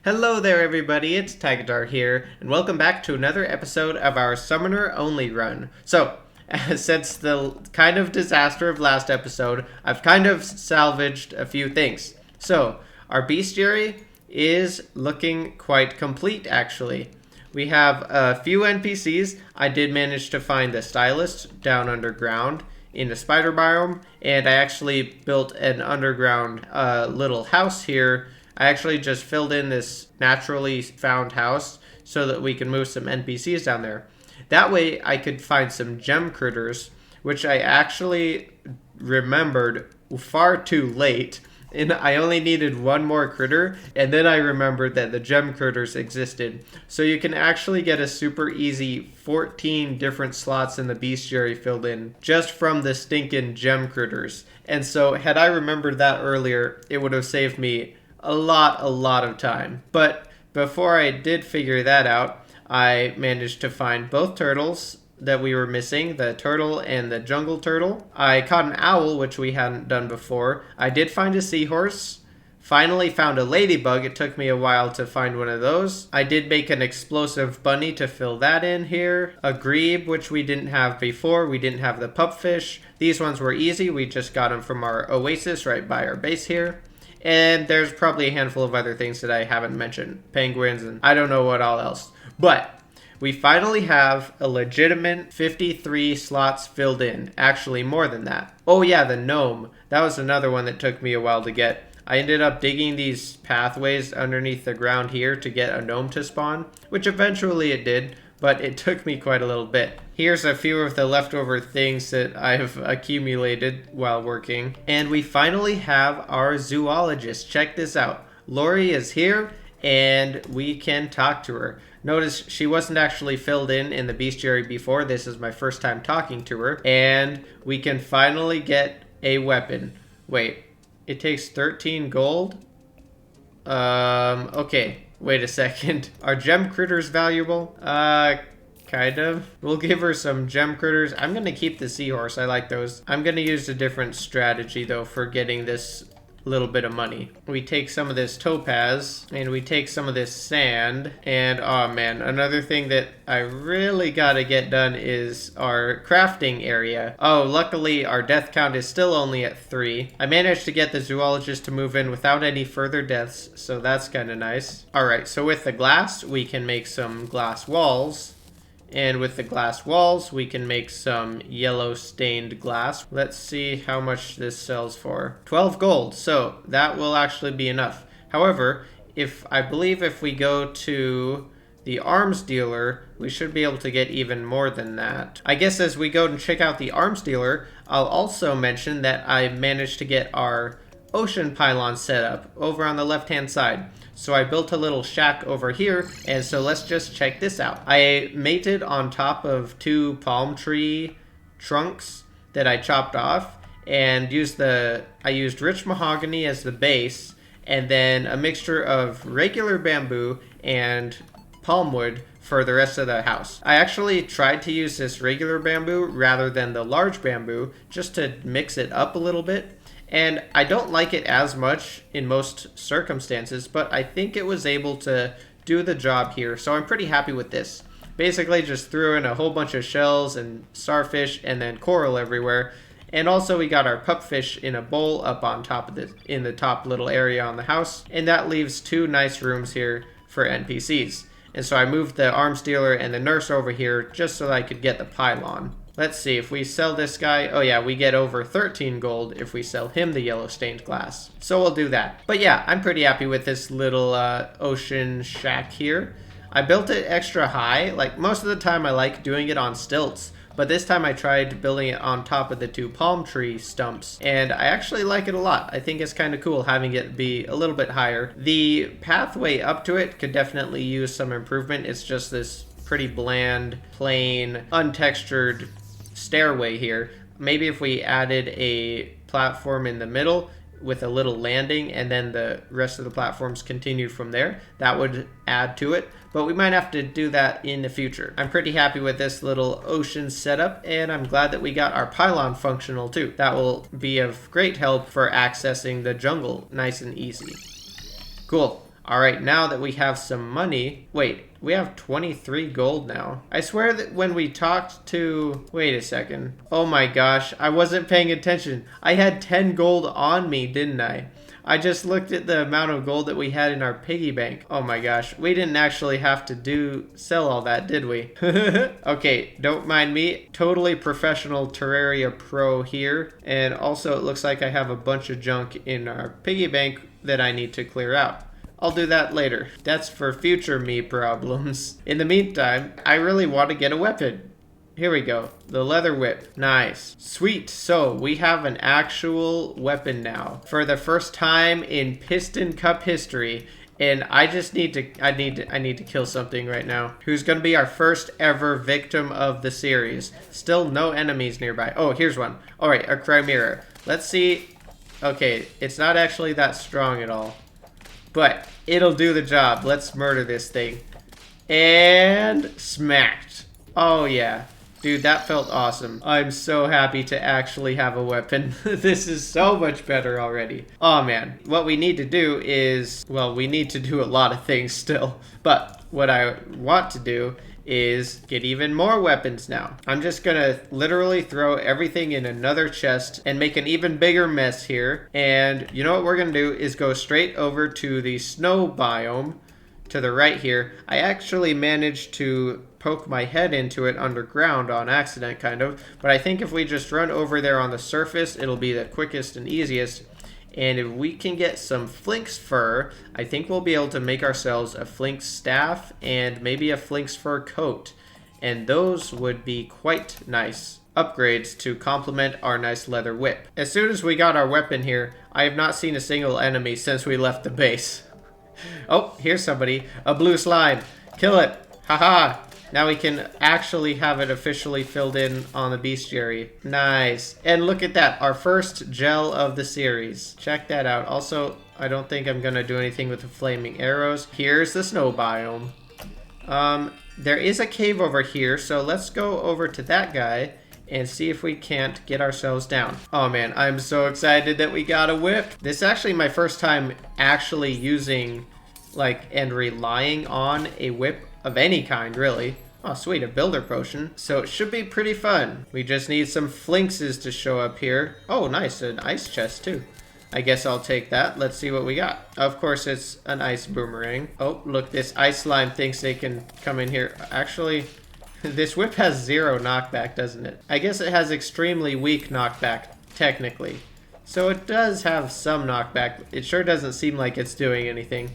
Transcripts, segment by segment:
Hello there everybody, it's Tigitar here, and welcome back to another episode of our Summoner Only run. So, since the kind of disaster of last episode, I've kind of salvaged a few things. So, our bestiary is looking quite complete actually. We have a few NPCs. I did manage to find the stylist down underground in the spider biome, and I actually built an underground little house here. I actually just filled in this naturally found house so that we can move some NPCs down there. That way I could find some gem critters, which I actually remembered far too late. And I only needed one more critter, and then I remembered that the gem critters existed. So you can actually get a super easy 14 different slots in the bestiary filled in just from the stinking gem critters. And so had I remembered that earlier, it would have saved me a lot of time. But before I did figure that out, I managed to find both turtles that we were missing, the turtle and the jungle turtle. I caught an owl, which we hadn't done before. I did find a seahorse. Finally found a ladybug. It took me a while to find one of those. I did make an explosive bunny to fill that in here. A grebe, which we didn't have before. We didn't have the pupfish. These ones were easy. We just got them from our oasis right by our base here. And there's probably a handful of other things that I haven't mentioned. Penguins and I don't know what all else. But we finally have a legitimate 53 slots filled in. Actually, more than that. Oh yeah, the gnome. That was another one that took me a while to get. I ended up digging these pathways underneath the ground here to get a gnome to spawn, which eventually it did, but it took me quite a little bit. Here's a few of the leftover things that I've accumulated while working. And we finally have our zoologist. Check this out. Lori is here, and we can talk to her. Notice she wasn't actually filled in the bestiary before. This is my first time talking to her. And we can finally get a weapon. Wait, it takes 13 gold? Okay. Wait a second. Are gem critters valuable? Kind of. We'll give her some gem critters. I'm going to keep the seahorse. I like those. I'm going to use a different strategy, though, for getting this little bit of money. We take some of this topaz, and we take some of this sand, and oh man, another thing that I really gotta get done is our crafting area. Oh, luckily our death count is still only at 3. I managed to get the zoologist to move in without any further deaths, so that's kind of nice. Alright, so with the glass, we can make some glass walls. And with the glass walls, we can make some yellow stained glass. Let's see how much this sells for. 12 gold, so that will actually be enough. However, I believe if we go to the arms dealer, we should be able to get even more than that. I guess as we go and check out the arms dealer, I'll also mention that I managed to get our ocean pylon set up over on the left-hand side. So I built a little shack over here, and so let's just check this out. I mated on top of 2 palm tree trunks that I chopped off, and I used rich mahogany as the base, and then a mixture of regular bamboo and palm wood for the rest of the house. I actually tried to use this regular bamboo rather than the large bamboo, just to mix it up a little bit. And I don't like it as much in most circumstances, but I think it was able to do the job here, so I'm pretty happy with this. Basically just threw in a whole bunch of shells and starfish and then coral everywhere. And also we got our pupfish in a bowl up on top of in the top little area on the house. And that leaves 2 nice rooms here for NPCs. And so I moved the arms dealer and the nurse over here just so that I could get the pylon. Let's see, if we sell this guy, oh yeah, we get over 13 gold if we sell him the yellow stained glass. So we'll do that. But yeah, I'm pretty happy with this little ocean shack here. I built it extra high. Like most of the time I like doing it on stilts, but this time I tried building it on top of the 2 palm tree stumps, and I actually like it a lot. I think it's kind of cool having it be a little bit higher. The pathway up to it could definitely use some improvement. It's just this pretty bland, plain, untextured stairway here. Maybe if we added a platform in the middle with a little landing and then the rest of the platforms continued from there, that would add to it. But we might have to do that in the future. I'm pretty happy with this little ocean setup, and I'm glad that we got our pylon functional too. That will be of great help for accessing the jungle nice and easy. Cool. All right, now that we have some money, wait, we have 23 gold now. I swear that when we talked to, wait a second. Oh my gosh, I wasn't paying attention. I had 10 gold on me, didn't I? I just looked at the amount of gold that we had in our piggy bank. Oh my gosh, we didn't actually have to sell all that, did we? Okay, don't mind me. Totally professional Terraria pro here. And also it looks like I have a bunch of junk in our piggy bank that I need to clear out. I'll do that later. That's for future me problems. In the meantime, I really want to get a weapon. Here we go. The leather whip. Nice. Sweet. So we have an actual weapon now. For the first time in Piston Cup history. And I just need to, I need to kill something right now. Who's going to be our first ever victim of the series. Still no enemies nearby. Oh, here's one. All right, a Chimera. Let's see. Okay, it's not actually that strong at all. But it'll do the job. Let's murder this thing. And smacked. Oh, yeah. Dude, that felt awesome. I'm so happy to actually have a weapon. This is so much better already. Oh man, what we need to do is, well, we need to do a lot of things still. But what I want to do is get even more weapons now. I'm just gonna literally throw everything in another chest and make an even bigger mess here. And you know what we're gonna do is go straight over to the snow biome to the right here. I actually managed to poke my head into it underground on accident, kind of. But I think if we just run over there on the surface, it'll be the quickest and easiest. And if we can get some flinx fur, I think we'll be able to make ourselves a flinx staff and maybe a flinx fur coat. And those would be quite nice upgrades to complement our nice leather whip. As soon as we got our weapon here, I have not seen a single enemy since we left the base. Oh, here's somebody. A blue slime. Kill it. Haha. Now we can actually have it officially filled in on the bestiary. Nice. And look at that. Our first gel of the series. Check that out. Also, I don't think I'm going to do anything with the flaming arrows. Here's the snow biome. There is a cave over here, so let's go over to that guy and see if we can't get ourselves down. Oh man, I'm so excited that we got a whip. This is actually my first time actually using, like, and relying on a whip of any kind, really. Oh, sweet, a builder potion. So it should be pretty fun. We just need some flinxes to show up here. Oh, nice, an ice chest too. I guess I'll take that. Let's see what we got. Of course, it's an ice boomerang. Oh, look, this ice slime thinks they can come in here. Actually, this whip has 0 knockback, doesn't it? I guess it has extremely weak knockback, technically. So it does have some knockback. It sure doesn't seem like it's doing anything.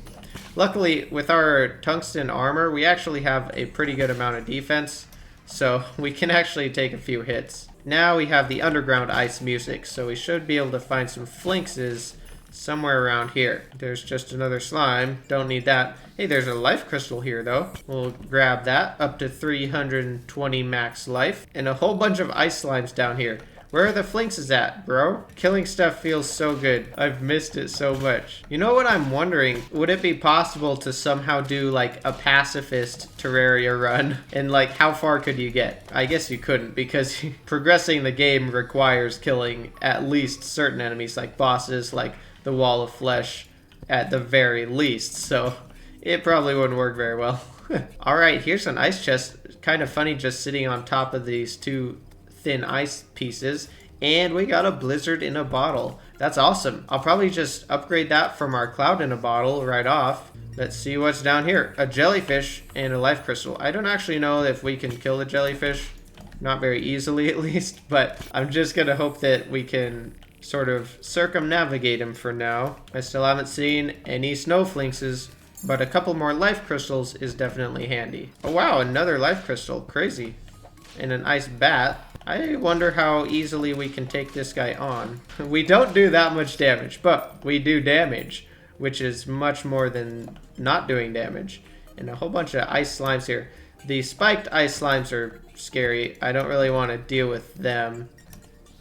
Luckily, with our tungsten armor, we actually have a pretty good amount of defense, so we can actually take a few hits. Now we have the underground ice music, so we should be able to find some flinxes somewhere around here. There's just another slime. Don't need that. Hey, there's a life crystal here, though. We'll grab that. Up to 320 max life. And a whole bunch of ice slimes down here. Where are the flinxes at, bro? Killing stuff feels so good. I've missed it so much. You know what I'm wondering? Would it be possible to somehow do like a pacifist Terraria run? And like, how far could you get? I guess you couldn't, because progressing the game requires killing at least certain enemies, like bosses, like the Wall of Flesh, at the very least. So it probably wouldn't work very well. All right, here's an ice chest. Kind of funny just sitting on top of these two thin ice pieces, and we got a blizzard in a bottle. That's awesome. I'll probably just upgrade that from our cloud in a bottle right off. Let's see what's down here. A jellyfish and a life crystal. I don't actually know if we can kill the jellyfish, not very easily at least, but I'm just gonna hope that we can sort of circumnavigate him for now. I still haven't seen any snow flinxes, but a couple more life crystals is definitely handy. Oh wow, another life crystal. Crazy. And an ice bat. I wonder how easily we can take this guy on. We don't do that much damage, but we do damage, which is much more than not doing damage. And a whole bunch of ice slimes here. The spiked ice slimes are scary. I don't really want to deal with them.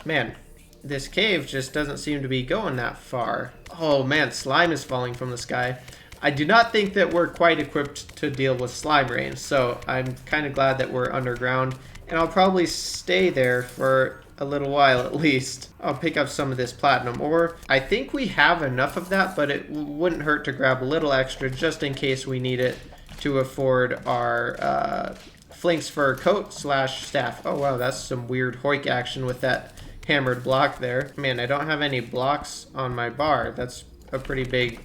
Man, this cave just doesn't seem to be going that far. Oh man, slime is falling from the sky. I do not think that we're quite equipped to deal with slime rain, so I'm kind of glad that we're underground. And I'll probably stay there for a little while at least. I'll pick up some of this platinum ore. I think we have enough of that, but it wouldn't hurt to grab a little extra just in case we need it to afford our Flink's fur coat / staff. Oh wow, that's some weird hoik action with that hammered block there. Man, I don't have any blocks on my bar. That's a pretty big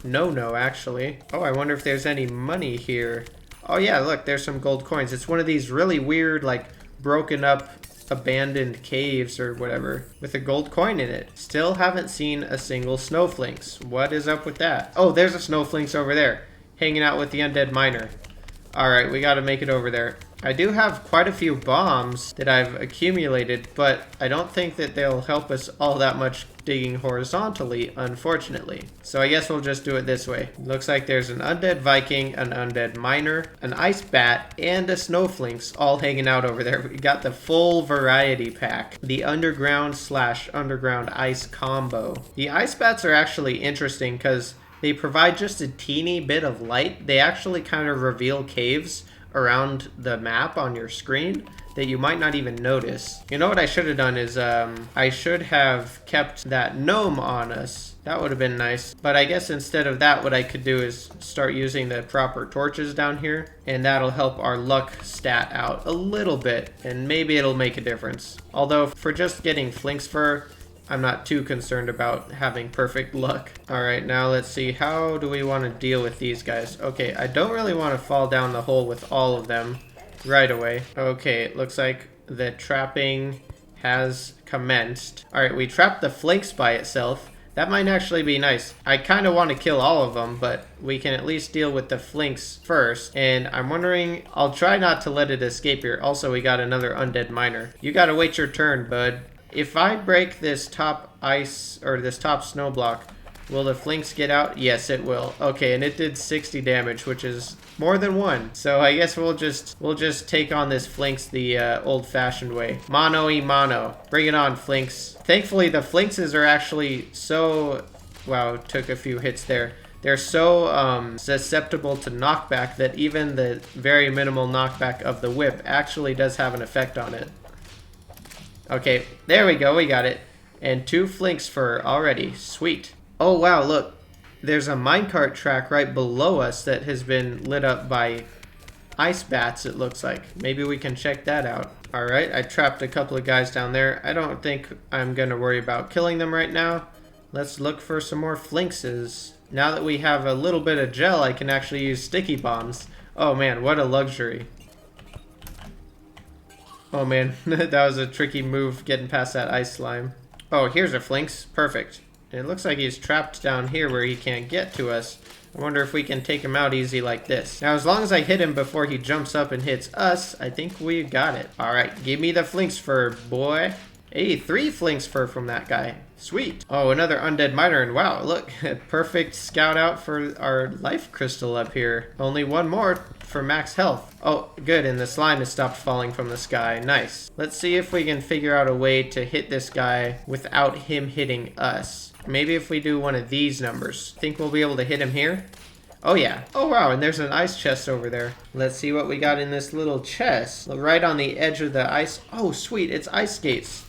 no-no actually. Oh, I wonder if there's any money here. Oh yeah, look, there's some gold coins. It's one of these really weird, like, broken up, abandoned caves or whatever with a gold coin in it. Still haven't seen a single snowflinks. What is up with that? Oh, there's a snowflinks over there, hanging out with the undead miner. Alright, we gotta make it over there. I do have quite a few bombs that I've accumulated, but I don't think that they'll help us all that much digging horizontally, unfortunately. So I guess we'll just do it this way. Looks like there's an undead Viking, an undead miner, an ice bat, and a snowflinks all hanging out over there. We got the full variety pack. The underground / underground ice combo. The ice bats are actually interesting because they provide just a teeny bit of light. They actually kind of reveal caves around the map on your screen that you might not even notice. You know what I should have done is I should have kept that gnome on us. That would have been nice. But I guess instead of that, what I could do is start using the proper torches down here, and that'll help our luck stat out a little bit, and maybe it'll make a difference. Although for just getting Flink's fur, I'm not too concerned about having perfect luck. All right, now let's see. How do we want to deal with these guys? Okay, I don't really want to fall down the hole with all of them right away. Okay, it looks like the trapping has commenced. All right, we trapped the flakes by itself. That might actually be nice. I kind of want to kill all of them, but we can at least deal with the flinks first. And I'm wondering, I'll try not to let it escape here. Also, we got another undead miner. You gotta wait your turn, bud. If I break this top ice, or this top snow block, will the flinks get out? Yes, it will. Okay, and it did 60 damage, which is more than one. So I guess we'll just take on this flinks the old-fashioned way. Mano y mano. Bring it on, flinks. Thankfully, the flinkses are actually so... Wow, took a few hits there. They're so susceptible to knockback that even the very minimal knockback of the whip actually does have an effect on it. Okay, there we go, we got it. And 2 flinks fur already. Sweet. Oh wow, look. There's a minecart track right below us that has been lit up by ice bats, it looks like. Maybe we can check that out. Alright, I trapped a couple of guys down there. I don't think I'm gonna worry about killing them right now. Let's look for some more flinkses. Now that we have a little bit of gel, I can actually use sticky bombs. Oh man, what a luxury. Oh man, that was a tricky move getting past that ice slime. Oh, here's a flinks. Perfect. It looks like he's trapped down here where he can't get to us. I wonder if we can take him out easy like this. Now, as long as I hit him before he jumps up and hits us, I think we got it. Alright, give me the flinks fur, boy. Hey, 3 flinks fur from that guy. Sweet. Oh, another undead miner, and wow, look, perfect scout out for our life crystal up here. Only one more for max health. Oh, good, and the slime has stopped falling from the sky. Nice. Let's see if we can figure out a way to hit this guy without him hitting us. Maybe if we do one of these numbers. Think we'll be able to hit him here? Oh yeah. Oh wow, and there's an ice chest over there. Let's see what we got in this little chest. Right on the edge of the ice. Oh sweet, it's ice skates.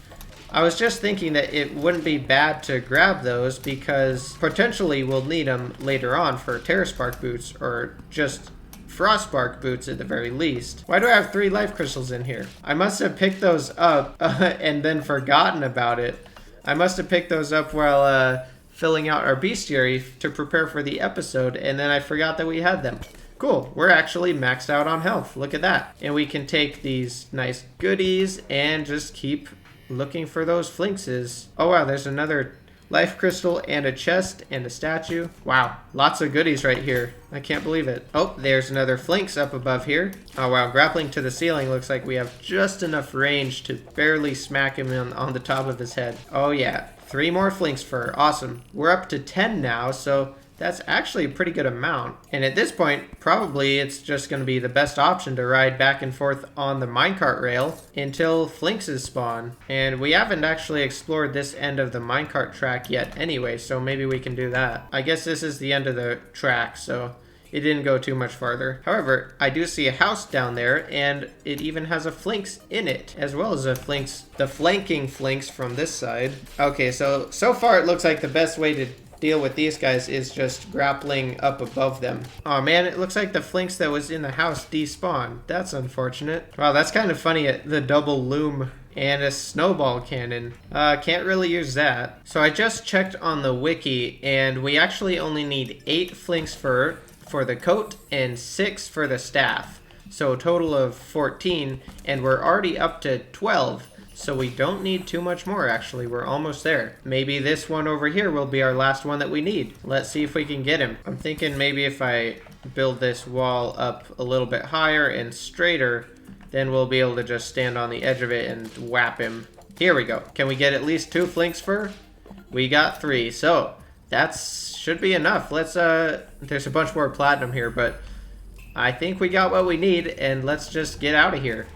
I was just thinking that it wouldn't be bad to grab those because potentially we'll need them later on for Terraspark boots or just Frostbark boots at the very least. Why do I have 3 life crystals in here? I must have picked those up and then forgotten about it. I must have picked those up while filling out our bestiary to prepare for the episode, and then I forgot that we had them. Cool, we're actually maxed out on health. Look at that. And we can take these nice goodies and just keep looking for those flinkses. Oh wow, there's another life crystal and a chest and a statue. Wow, lots of goodies right here. I can't believe it. Oh, there's another flinks up above here. Oh wow, grappling to the ceiling. Looks like we have just enough range to barely smack him on the top of his head. Oh yeah, 3 more flinks fur. Awesome. We're up to 10 now, so that's actually a pretty good amount. And at this point, probably it's just going to be the best option to ride back and forth on the minecart rail until flinkses spawn. And we haven't actually explored this end of the minecart track yet anyway, so maybe we can do that. I guess this is the end of the track, so It didn't go too much farther. However, I do see a house down there, and it even has a flinx in it, as well as a flinx, the flanking flinx from this side. Okay, so far it looks like the best way to deal with these guys is just grappling up above them. Oh man, it looks like the flinx that was in the house despawned. That's unfortunate. Wow, that's kind of funny, the double loom and a snowball cannon. Can't really use that. So I just checked on the wiki, and we actually only need 8 flinx fur for the coat and 6 for the staff. So a total of 14, and we're already up to 12. So we don't need too much more, actually. We're almost there. Maybe this one over here will be our last one that we need. Let's see if we can get him. I'm thinking maybe if I build this wall up a little bit higher and straighter, then we'll be able to just stand on the edge of it and whap him. Here we go. Can we get at least 2 flinx fur? We got 3. So that should be enough. Let's, there's a bunch more platinum here, but I think we got what we need, and let's just get out of here.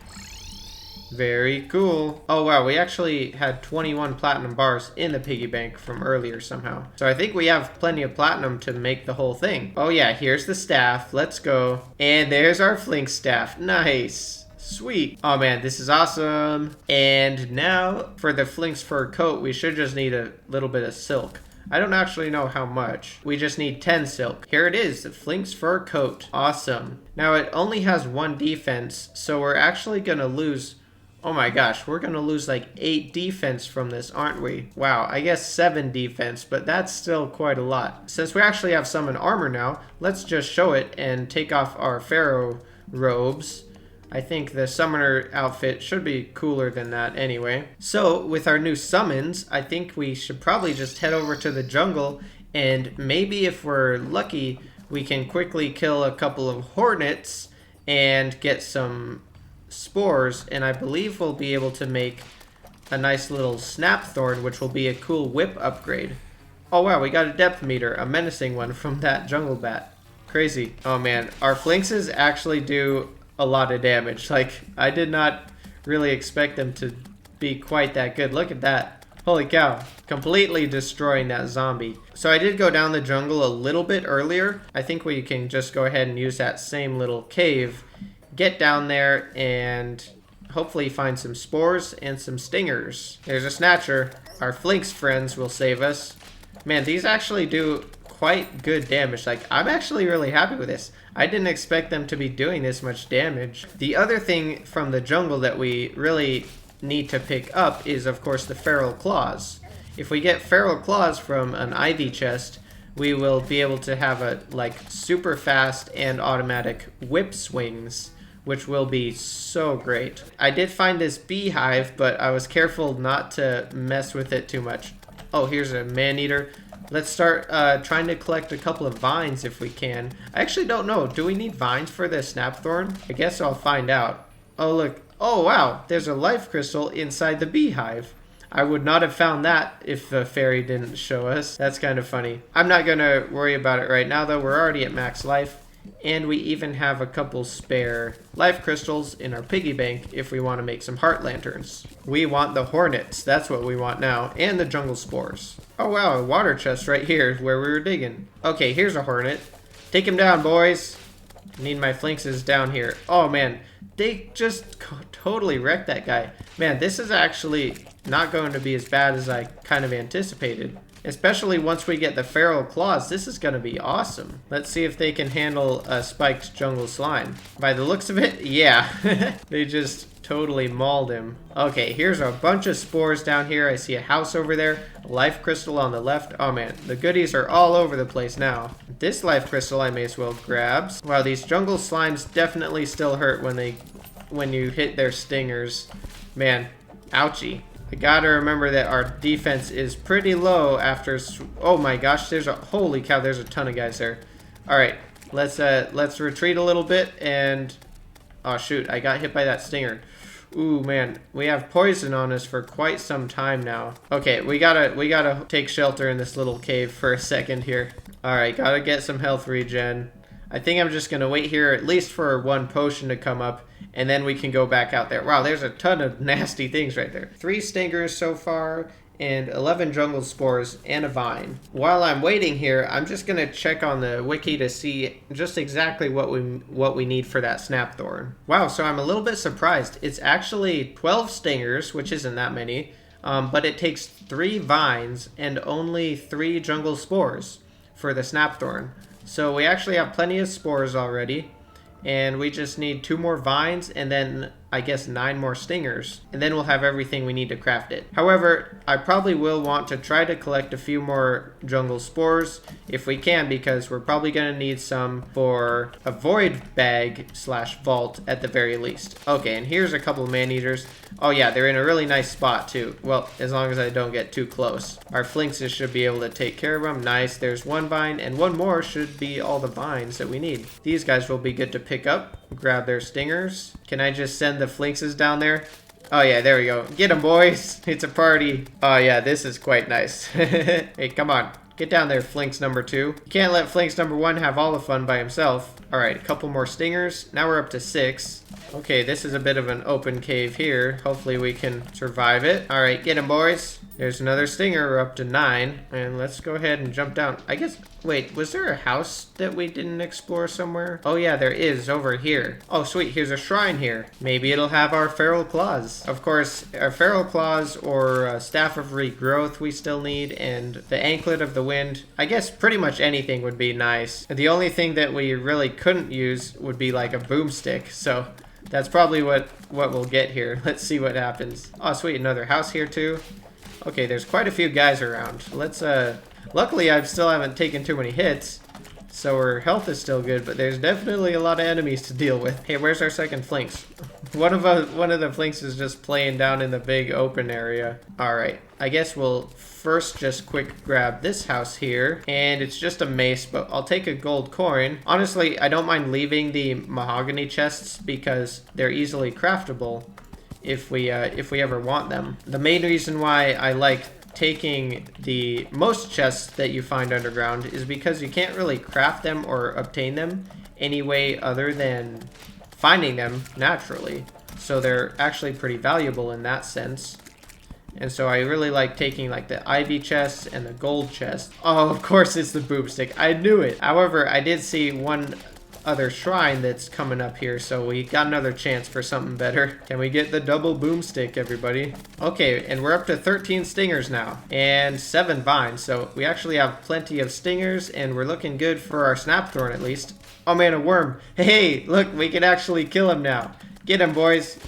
Very cool. Oh wow, we actually had 21 platinum bars in the piggy bank from earlier somehow. So I think we have plenty of platinum to make the whole thing. Oh yeah, here's the staff. Let's go. And there's our flinx staff. Nice. Sweet. Oh man, this is awesome. And now for the flinx fur coat, we should just need a little bit of silk. I don't actually know how much. We just need 10 silk. Here it is, the flinx fur coat. Awesome. Now it only has 1 defense, so we're actually gonna lose, oh my gosh, we're gonna lose like 8 defense from this, aren't we? Wow, I guess 7 defense, but that's still quite a lot. Since we actually have summon armor now, let's just show it and take off our pharaoh robes. I think the summoner outfit should be cooler than that anyway. So with our new summons, I think we should probably just head over to the jungle, and maybe if we're lucky, we can quickly kill a couple of hornets and get some spores, and I believe we'll be able to make a nice little Snapthorn, which will be a cool whip upgrade. Oh wow, we got a depth meter, a menacing one from that jungle bat. Crazy. Oh man, our flinxes actually do a lot of damage. Like, I did not really expect them to be quite that good. Look at that. Holy cow. Completely destroying that zombie. So I did go down the jungle a little bit earlier. I think we can just go ahead and use that same little cave, get down there, and hopefully find some spores and some stingers. There's a snatcher. Our flinx friends will save us. Man, these actually do quite good damage. Like, I'm actually really happy with this. I didn't expect them to be doing this much damage. The other thing from the jungle that we really need to pick up is, of course, the feral claws. If we get feral claws from an ivy chest, we will be able to have a, like, super fast and automatic whip swings, which will be so great. I did find this beehive, but I was careful not to mess with it too much. Oh, here's a man-eater. Let's start trying to collect a couple of vines if we can. I actually don't know. Do we need vines for the Snapthorn? I guess I'll find out. Oh, look. Oh, wow. There's a life crystal inside the beehive. I would not have found that if the fairy didn't show us. That's kind of funny. I'm not going to worry about it right now, though. We're already at max life. And we even have a couple spare life crystals in our piggy bank if we want to make some heart lanterns. We want the hornets. That's what we want now. And the jungle spores. Oh wow, a water chest right here where we were digging. Okay, here's a hornet. Take him down, boys. Need my flinxes down here. Oh man, they just totally wrecked that guy. Man, this is actually not going to be as bad as I kind of anticipated. Especially once we get the feral claws, this is going to be awesome. Let's see if they can handle a spiked jungle slime. By the looks of it, yeah. They just totally mauled him. Okay, here's a bunch of spores down here. I see a house over there, a life crystal on the left. Oh man, the goodies are all over the place now. This life crystal I may as well grab. Wow, these jungle slimes definitely still hurt when you hit their stingers. Man, ouchie. I gotta remember that our defense is pretty low after, oh my gosh, holy cow, there's a ton of guys there. All right, let's retreat a little bit and, oh shoot, I got hit by that stinger. Ooh man, we have poison on us for quite some time now. Okay, we gotta take shelter in this little cave for a second here. All right, gotta get some health regen. I think I'm just gonna wait here at least for 1 potion to come up, and then we can go back out there. Wow, there's a ton of nasty things right there. 3 stingers so far, and 11 jungle spores and a vine. While I'm waiting here, I'm just gonna check on the wiki to see just exactly what we need for that Snapthorn. Wow, so I'm a little bit surprised. It's actually 12 stingers, which isn't that many, but it takes 3 vines and only 3 jungle spores for the Snapthorn. So we actually have plenty of spores already, and we just need 2 more vines and then I guess 9 more stingers, and then we'll have everything we need to craft it. However, I probably will want to try to collect a few more jungle spores if we can, because we're probably going to need some for a void bag / vault at the very least. Okay, and here's a couple of man-eaters. Oh yeah, they're in a really nice spot too. Well, as long as I don't get too close. Our flinxes should be able to take care of them. Nice, there's 1 vine, and 1 more should be all the vines that we need. These guys will be good to pick up. Grab their stingers. Can I just send the flinxes down there? Oh yeah, there we go. Get them, boys. It's a party. Oh yeah, this is quite nice. Hey, come on. Get down there, flinx number 2. You can't let flinx number 1 have all the fun by himself. Alright, a couple more stingers. Now we're up to 6. Okay, this is a bit of an open cave here. Hopefully we can survive it. Alright, get him, boys. There's another stinger. We're up to 9. And let's go ahead and jump down. I guess, wait, was there a house that we didn't explore somewhere? Oh yeah, there is over here. Oh sweet, here's a shrine here. Maybe it'll have our feral claws. Of course, our feral claws or staff of regrowth we still need, and the anklet of the wind. I guess pretty much anything would be nice. The only thing that we really couldn't use would be like a boomstick, so that's probably what we'll get here. Let's see what happens. Oh sweet, another house here too. Okay, there's quite a few guys around. Let's luckily I still haven't taken too many hits, so our health is still good, but there's definitely a lot of enemies to deal with. Hey, where's our second flinx? One of the flinks is just playing down in the big open area. Alright, I guess we'll first just quick grab this house here, and it's just a mace, but I'll take a gold coin. Honestly, I don't mind leaving the mahogany chests because they're easily craftable if we ever want them. The main reason why I like taking the most chests that you find underground is because you can't really craft them or obtain them any way other than finding them naturally. So they're actually pretty valuable in that sense. And so I really like taking like the ivy chests and the gold chest. Oh, of course it's the boomstick. I knew it. However, I did see one other shrine that's coming up here, so we got another chance for something better. Can we get the double boomstick, everybody? Okay, and we're up to 13 stingers now and 7 vines, so we actually have plenty of stingers, and we're looking good for our Snapthorn at least. Oh man, a worm. Hey, look, we can actually kill him now. Get him, boys.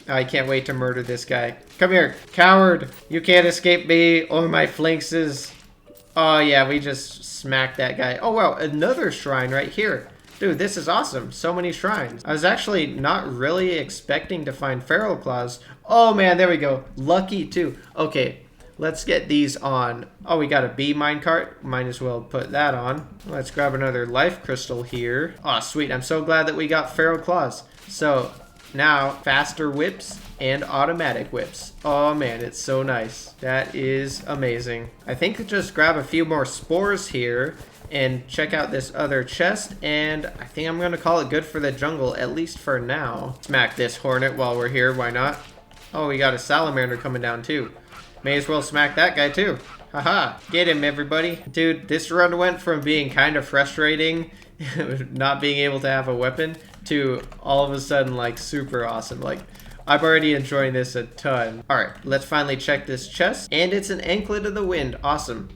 Oh, I can't wait to murder this guy. Come here, coward. You can't escape me or my flinxes. Oh yeah, we just smacked that guy. Oh wow, another shrine right here. Dude, this is awesome. So many shrines. I was actually not really expecting to find feral claws. Oh man, there we go. Lucky too. Okay, let's get these on. Oh, we got a bee minecart. Might as well put that on. Let's grab another life crystal here. Oh, sweet. I'm so glad that we got feral claws. So now, faster whips and automatic whips. Oh man, it's so nice. That is amazing. I think I'll just grab a few more spores here and check out this other chest, and I think I'm gonna call it good for the jungle, at least for now. Smack this hornet while we're here, why not? Oh, we got a salamander coming down too. May as well smack that guy too. Haha, get him everybody. Dude, this run went from being kind of frustrating, not being able to have a weapon, to all of a sudden like super awesome. Like, I'm already enjoying this a ton. Alright, let's finally check this chest, and it's an anklet of the wind, awesome.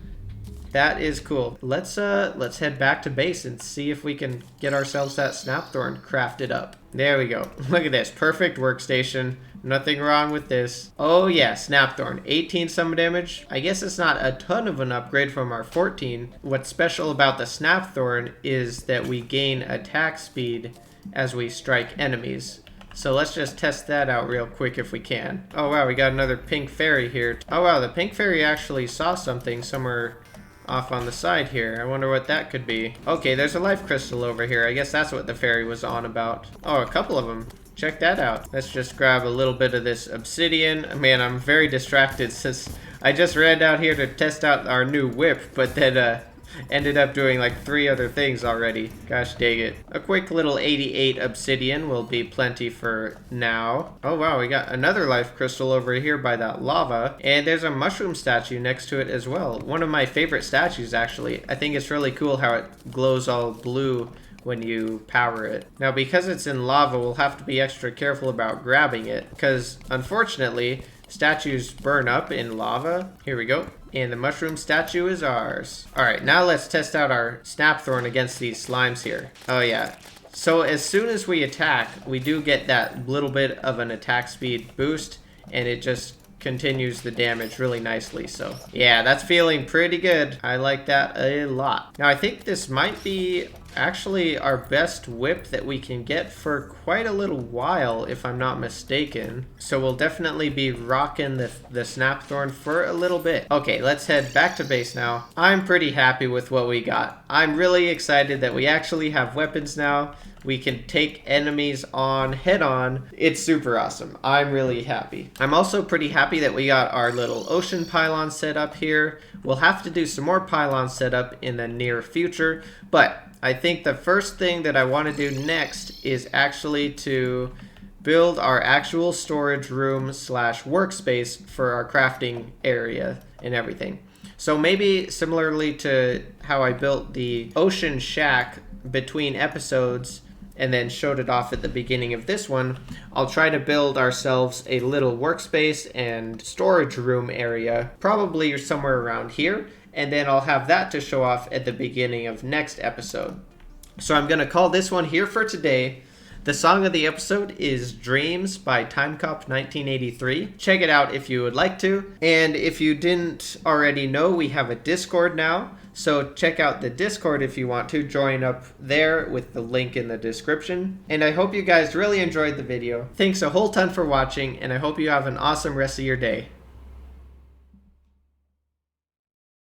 That is cool. Let's head back to base and see if we can get ourselves that Snapthorn crafted up. There we go. Look at this. Perfect workstation. Nothing wrong with this. Oh yeah, Snapthorn. 18 summon damage. I guess it's not a ton of an upgrade from our 14. What's special about the Snapthorn is that we gain attack speed as we strike enemies. So let's just test that out real quick if we can. Oh wow, we got another pink fairy here. Oh wow, the pink fairy actually saw something somewhere off on the side here. I wonder what that could be. Okay, there's a life crystal over here. I guess that's what the fairy was on about. Oh, a couple of them. Check that out. Let's just grab a little bit of this obsidian. Man, I'm very distracted since I just ran down here to test out our new whip, but then Ended up doing like 3 other things already. Gosh dang it. A quick little 88 obsidian will be plenty for now. Oh wow, we got another life crystal over here by that lava. And there's a mushroom statue next to it as well. One of my favorite statues actually. I think it's really cool how it glows all blue when you power it. Now because it's in lava, we'll have to be extra careful about grabbing it, because unfortunately statues burn up in lava. Here we go. And the mushroom statue is ours. Alright, now let's test out our Snapthorn against these slimes here. Oh yeah. So as soon as we attack, we do get that little bit of an attack speed boost, and it just continues the damage really nicely. So yeah, that's feeling pretty good. I like that a lot. Now I think this might be actually our best whip that we can get for quite a little while, if I'm not mistaken. So we'll definitely be rocking the Snapthorn for a little bit. Okay, let's head back to base now. I'm pretty happy with what we got. I'm really excited that we actually have weapons now. We can take enemies on head on. It's super awesome. I'm really happy. I'm also pretty happy that we got our little ocean pylon set up here. We'll have to do some more pylon setup in the near future, but I think the first thing that I want to do next is actually to build our actual storage room slash workspace for our crafting area and everything. So maybe similarly to how I built the ocean shack between episodes and then showed it off at the beginning of this one, I'll try to build ourselves a little workspace and storage room area, probably somewhere around here, and then I'll have that to show off at the beginning of next episode. So I'm going to call this one here for today. The song of the episode is Dreams by Timecop 1983. Check it out if you would like to. And if you didn't already know, we have a Discord now. So check out the Discord if you want to. Join up there with the link in the description. And I hope you guys really enjoyed the video. Thanks a whole ton for watching, and I hope you have an awesome rest of your day.